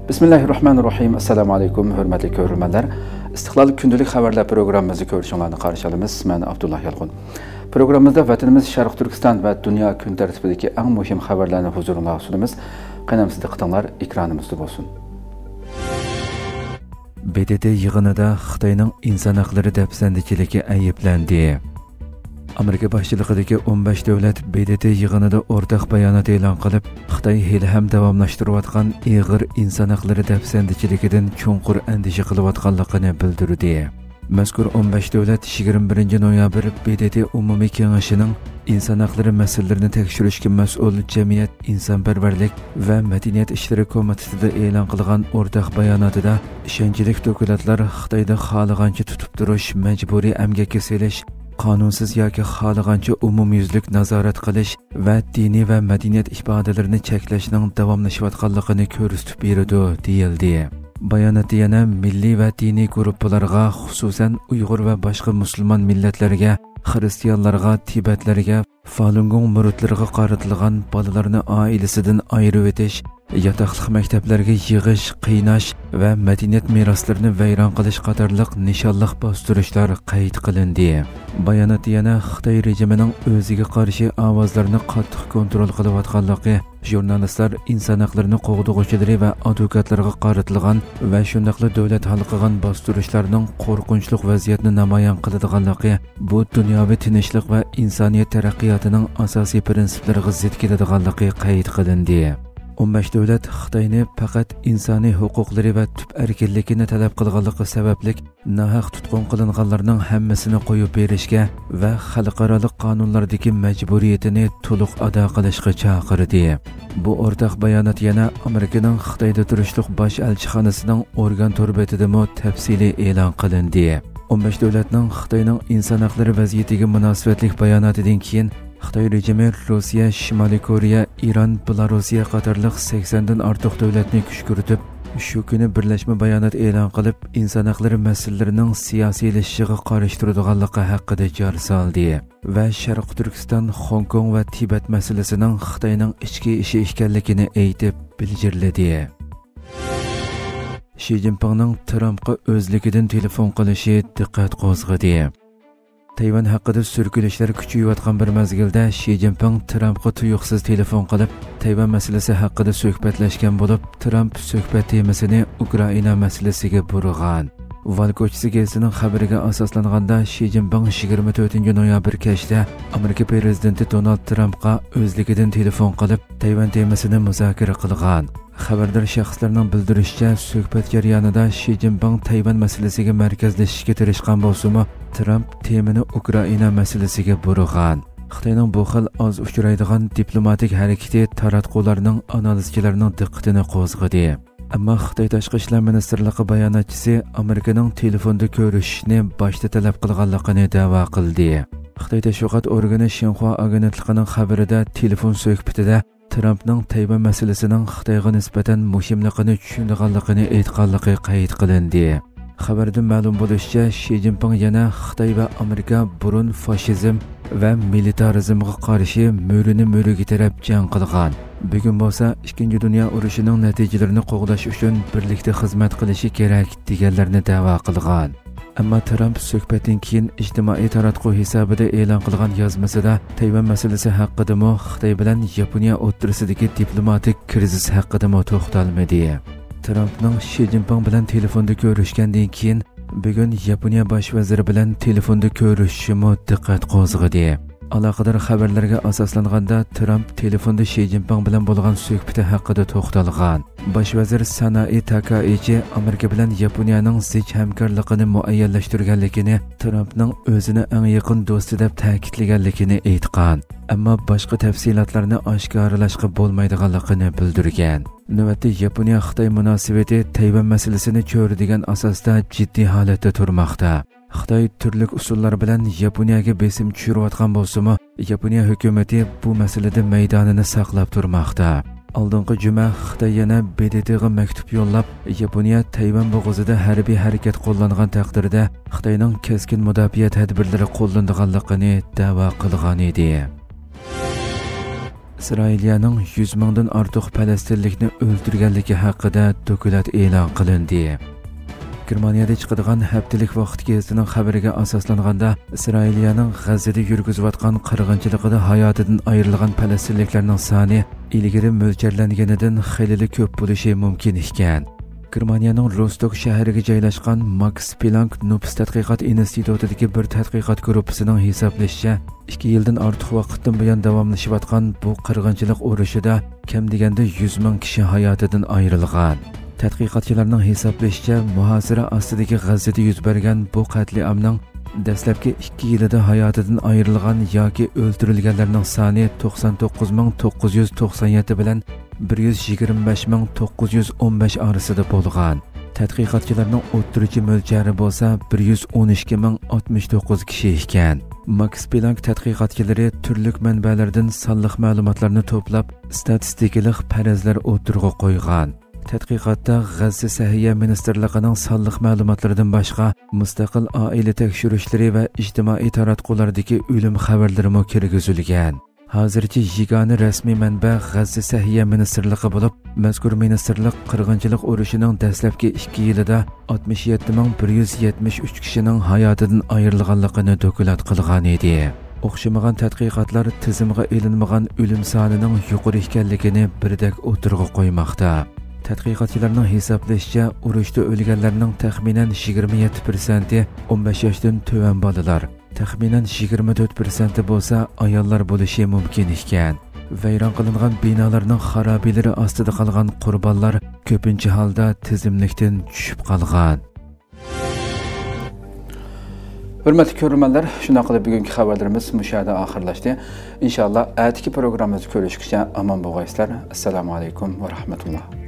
Bismillahirrahmanirrahim. Assalamu alaykum, hurmatli ko'ruvchilar. Istiqlol kundalik xabarlar programmamizni ko'rishinglarni qarshi olamiz. Men Abdullah Yalqun. Programmamizda vatanimiz Sharq Turkiston va dunyo kun tartibidagi eng muhim xabarlarni huzuringizga sunamiz. Qanamsiz diqqatinglar ekranimizda bo'lsin. BDT yig'inida Xitoyning inson haqlari dafsandichiligi ayblandi. Amerika boshchiligidagi 15 davlat BDT yig'inida o'rtaq bayonot e'lon qilib, Xitoy hali ham davomlashtirayotgan ig'ir inson haqlari dafsandichiligidan chunqur andisha qilayotganligini bildirdi. Mazkur 15 davlat 21 noyabr BDT umumiy kengashining inson haqlari masalalarini tekshirishga mas'ul jamiyat insonparvarlik va madaniyat ishlari komitetida e'lon qilgan o'rtaq bayonotida ishonchli davlatlar Xitoyda xohlagancha tutib turish, majburiy emgakka selish, qonunsiz yoki xohlagancha umumyuzlik nazorat qilish va diniy va madaniyat ifodalarini cheklashning davomlashayotganligini ko'rsatib beradi, deyildi. Bayonotda yana milliy va diniy guruhlarga, xususan Uyg'ur va boshqa musulmon millatlarga, xristianlarga, Tibetlarga, Falun Gong muridlariga qaratilgan bolalarni oilasidan ayirib o'tish, yotoqliq maktablarga yig'ish, qiynash va madaniyat meroslarini vayron qilish qatorliq nishonliq bostirishlar qayd qilindi. Bayonotda yana Xitoy rejimining o'ziga qarshi ovozlarni qattiq kontrol qilayotganligi, jurnalistlar, inson haqlarini qo'g'dug'uvchilari va advokatlarga qaratilgan va shundaqla davlat hal qilgan bostirishlarning qo'rqinchli vaziyatni namoyon qiladiganligi, bu dunyoviy tinchlik va insoniyat taraqqiyotining asosiy prinsiplariga zid keladiganligi qayd qilindi. 15 davlat Xitoyni faqat insoniy huquqlari va tub erkinlikni talab qilganligi sababli nahaq tutqun qilinganlarning hammasini qo'yib berishga va xalqaro qonunlardagi majburiyatini to'liq ado qilishga chaqirdi. Bu o'rtaq bayonot yana Amerikaning Xitoyda turishliq bosh elchixonasining organ turbatidami tafsiliy e'lon qilindi. 15 davlatning Xitoyning inson haqlari vaziyatiga munosabatli bayonotidan keyin Xitoy rejimi Rossiya, Shimoliy Koreya, Iran, Belorussiya qatorliq 80 dan ortiq davlatni kuch kiritib, shu kuni birlashma bayonot e'lon qilib, inson haqlari masalalarining siyosiylashishiga qarshi turadiganligi haqida jar soldi va Sharq Turkiston, Hong Kong va Tibet masalasining Xitoyning ichki ishi ekanligini aytib bildirdi. Xi Jinpingning Trumpga o'zligidan telefon qilishi diqqat qo'zg'adi. Tayvan haqida surkilishlar kuchayayotgan bir mezgilda Xi Jinping Trumpga tuyuqsiz telefon qilib, Tayvan masalasi haqida suhbatlashgan bo'lib, Trump suhbat temasini Ukraina masalasiga burg'an. Valkochisi gazetining xabariga asoslanganda Xi Jinping 24 noyabr kechda Amerika prezidenti Donald Trumpga o'zligidan telefon qilib, Tayvan temasini muzokara qilgan. Xabardor shaxslarning bildirishicha, suhbat jarayonida Xi Jinping Tayvan masalasiga markazlashishga tirishgan bo'lsa-mu, Trump temani Ukraina masalasiga burg'an. Xitoyning bu xil oz uchraydigan diplomatik harakati taratqularning analizchilarining diqqatini qo'zg'adi. Ammo Xitoy tashqi ishlar ministrligi bayonotchisi Amerikaning telefonda ko'rishishni boshda talab qilganligini da'vo qildi. Xitoy tashviqot organi Xinhua agentligining xabarida telefon suhbatida Trumpning Tayvan masalasining Xitoyga nisbatan muhimligini tushunganligini aytganligi qayd qilindi. Xabarda ma'lum bo'lishicha, Xi Jinping yana Xitoy va Amerika burun fashizm va militarizmga qarshi mo'rini taraf jang qilgan. Bugun bo'lsa, 2-dunyo urushining natijalarini qo'g'dash uchun birlikda xizmat qilishi kerak deganlarni da'vo qilgan. Ammo Trump suhbatdan keyin ijtimoiy taratquv hisobida e'lon qilgan yozmasida Tayvan masalasi haqida Xitoy bilan Yaponiya o'rtasidagi diplomatik krizis haqida to'xtalmadi. Trumpning Xi Jinping bilan telefonda ko'rishgandan keyin bugun Yaponiya bosh vaziri bilan telefonda ko'rishishi diqqat qo'zg'adi. Aloqador xabarlarga asoslanganda Trump telefonda Xi Jinping bilan bo'lgan suhbati haqida to'xtalgan. Bosh vazir Sanai Takaichi Amerika bilan Yaponiyaning zich hamkorligini muayyanlashtirganligini, Trumpning o'zini eng yaqin do'sti deb ta'kidlaganligini aytgan. Ammo boshqa tafsilotlarni oshkorlashga bo'lmaydiganligini bildirgan. Navbatda Yaponiya Xitoy munosabati Tayvan masalasini ko'radigan asosda jiddiy holatda turmoqda. Xitoy turli usullar bilan Yaponiyaga besim tushirayotgan bo'lsa-mu, Yaponiya hukumatı bu masalada maydonini saqlab turmoqda. Oldingi juma Xitoy yana BDTga maktub yo'llab, Yaponiya Tayvan bo'g'izida harbiy harakat qo'llangan taqdirda Xitoyning keskin mudofaa tadbirlari qo'llanganligini da'vo qilgan edi. İsrailiyaning 100 mingdan ortiq falastinlikni o'ldirganligi haqida dokulat e'lon qilindi. Germaniyada chiqadigan haftalik vaqt gazetining xabariga asoslanganda, Isroiliyaning G'azada yurgizayotgan qirg'inchiligida hayotidan ayrilgan falastinliklarning soni ilgari mo'ljallanganidan xeyli ko'p bo'lishi mumkin ekan. Germaniyaning Rostock shahriga joylashgan Max Planck Nufus tadqiqot institutidagi bir tadqiqot guruhining hisoblashicha, 2 yildan ortiq vaqtdan buyon davomlashayotgan bu qirg'inchilik urushida kam deganda 100 ming kishi hayotidan ayrilgan. Tadqiqotchilarning hisoblashicha, muhosira ostidagi G'azada yuz bergan bu qatliamning dastlabki 2 yilida hayotidan ayrilgan yoki o'ldirilganlarning soni 99997 bilan 125915 orasida bo'lgan. Tadqiqotchilarning o'ttiruvchi mo'ljari bo'lsa 112069 kishi ekan. Max Planck tadqiqotchilari turli manbalardan sonliq ma'lumotlarni to'plab, statistikalik farazlar o'tirg'a qo'ygan. Tadqiqotda G'azza Sahiyya Ministerligining sonliq ma'lumotlaridan boshqa mustaqil oila tekshirishlari va ijtimoiy taratqulardagi o'lim xabarlari ham kirgizilgan. Hozircha yagona rasmiy manba G'azza Sahiyya Ministerligi bo'lib, mazkur ministerlik qirg'inchilik urushining dastlabki 2 yilida 67173 kishining hayotidan ayrilganligini dokulat qilgan edi. O'xshamagan tadqiqotlar tizimga elinmagan o'lim sonining yuqori ekanligini birdek o'tirg'a qo'ymoqda. Tadqiqotchilarning hisoblashicha, urushda o'lganlarning taxminan 27% 15 yoshdan tuvan bolalar, taxminan 24% bo'lsa ayollar bo'lishi mumkin ekan. Vayron qilingan binolarning xarobilari ostida qolgan qurbonlar ko'pincha holda tizimlikdan tushib qolgan. Hurmatli ko'ruvchilar, shuna qilib bugungi xabarlarimiz mushada oxirlashdi. Inshaalloh atigi programmamizni ko'rishguncha omon bo'lgaysizlar. Assalomu alaykum va rahmatulloh.